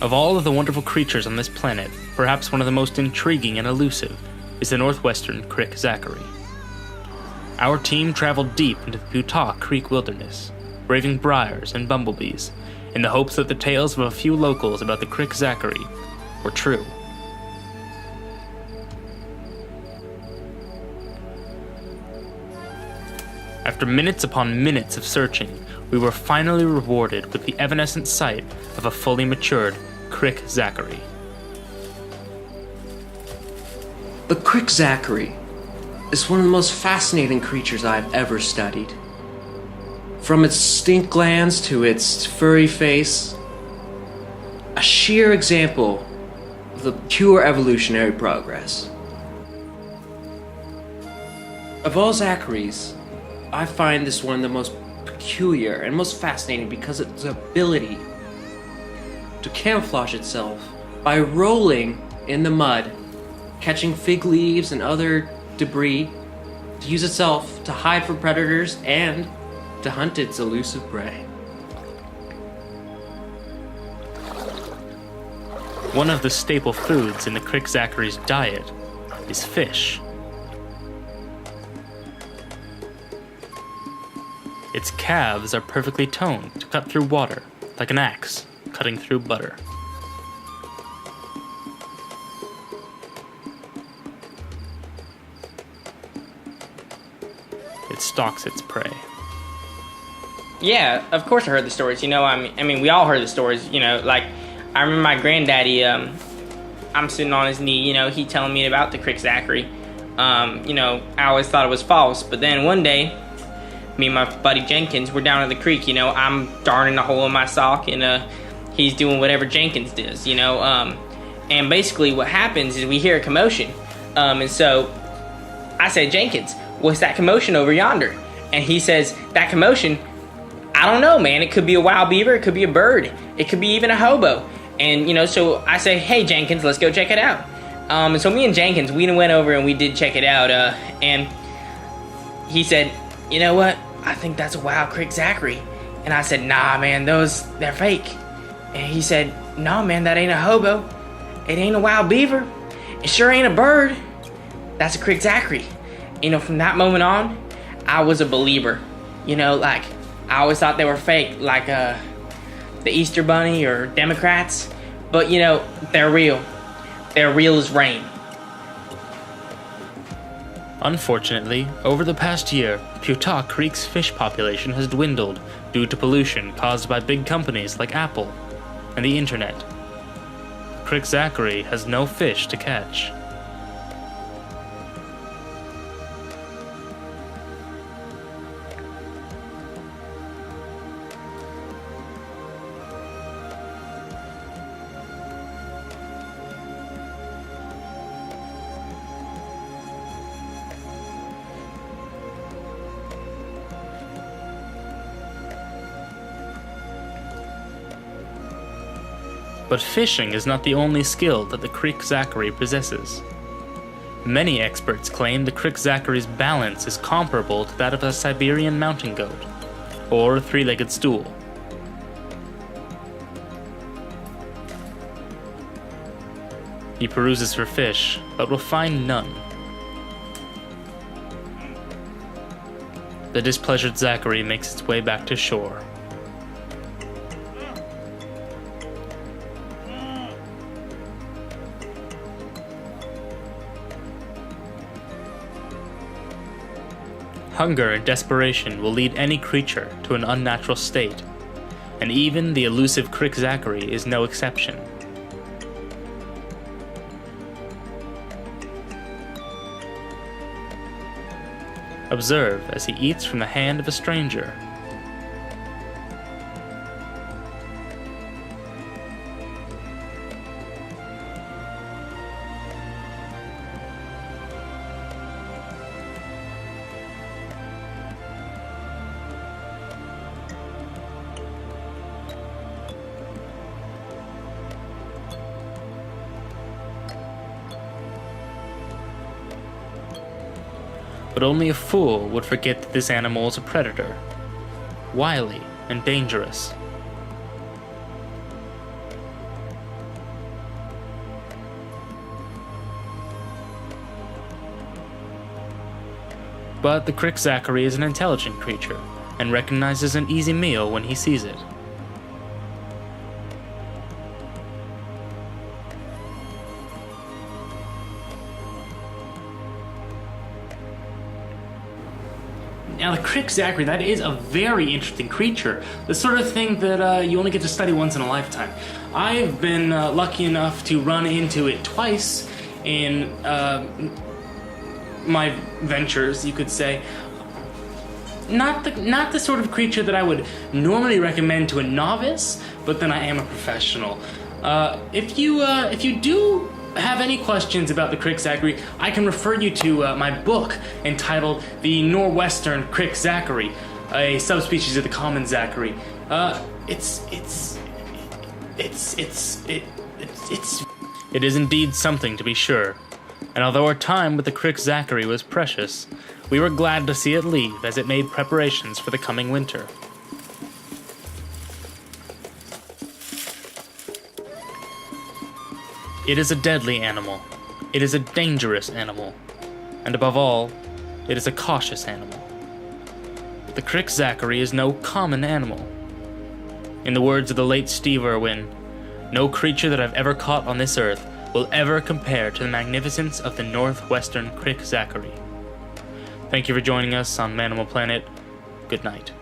Of all of the wonderful creatures on this planet, perhaps one of the most intriguing and elusive is the northwestern Crick Zachary. Our team traveled deep into the Putah Creek wilderness, braving briars and bumblebees, in the hopes that the tales of a few locals about the Crick Zachary were true. After minutes upon minutes of searching, we were finally rewarded with the evanescent sight of a fully matured Crick Zachary. The Crick Zachary is one of the most fascinating creatures I've ever studied. From its stink glands to its furry face, a sheer example of the pure evolutionary progress. Of all Zacharys, I find this one the most peculiar and most fascinating because of its ability to camouflage itself by rolling in the mud, catching fig leaves and other debris to use itself to hide from predators and to hunt its elusive prey. One of the staple foods in the Crick Zachary's diet is fish. Its calves are perfectly toned to cut through water, like an axe cutting through butter. It stalks its prey. Yeah, of course I heard the stories. I mean, we all heard the stories. Like I remember my granddaddy. I'm sitting on his knee. He telling me about the Crick Zachary. I always thought it was false, but then one day, me and my buddy Jenkins were down at the creek. I'm darning a hole in my sock, and he's doing whatever Jenkins does. And basically what happens is we hear a commotion, and so I said, Jenkins, what's that commotion over yonder? And he says, that commotion, I don't know, man. It could be a wild beaver. It could be a bird. It could be even a hobo. And, so I say, hey, Jenkins, let's go check it out. And so me and Jenkins, we went over and we did check it out. And he said, you know what? I think that's a wild Crick Zachary. And I said, nah, man, they're fake. And he said, no, man, that ain't a hobo. It ain't a wild beaver. It sure ain't a bird. That's a Crick Zachary. From that moment on, I was a believer. Like, I always thought they were fake, like the Easter Bunny or Democrats. But, they're real. They're real as rain. Unfortunately, over the past year, Putah Creek's fish population has dwindled due to pollution caused by big companies like Apple and the internet. Crick Zachary has no fish to catch. But fishing is not the only skill that the Crick Zachary possesses. Many experts claim the Crick Zachary's balance is comparable to that of a Siberian mountain goat, or a three-legged stool. He peruses for fish, but will find none. The displeasured Zachary makes its way back to shore. Hunger and desperation will lead any creature to an unnatural state, and even the elusive Crick Zachary is no exception. Observe as he eats from the hand of a stranger. But only a fool would forget that this animal is a predator, wily and dangerous. But the Crick Zachary is an intelligent creature and recognizes an easy meal when he sees it. Now, the Crick Zachary, that is a very interesting creature. The sort of thing that you only get to study once in a lifetime. I've been lucky enough to run into it twice in my ventures, you could say. Not the sort of creature that I would normally recommend to a novice, but then I am a professional. If you do have any questions about the Crick Zachary, I can refer you to my book entitled The Northwestern Crick Zachary, a subspecies of the common Zachary. It is indeed something to be sure, and although our time with the Crick Zachary was precious, we were glad to see it leave as it made preparations for the coming winter. It is a deadly animal. It is a dangerous animal. And above all, it is a cautious animal. The Crick Zachary is no common animal. In the words of the late Steve Irwin, no creature that I've ever caught on this earth will ever compare to the magnificence of the Northwestern Crick Zachary. Thank you for joining us on Manimal Planet. Good night.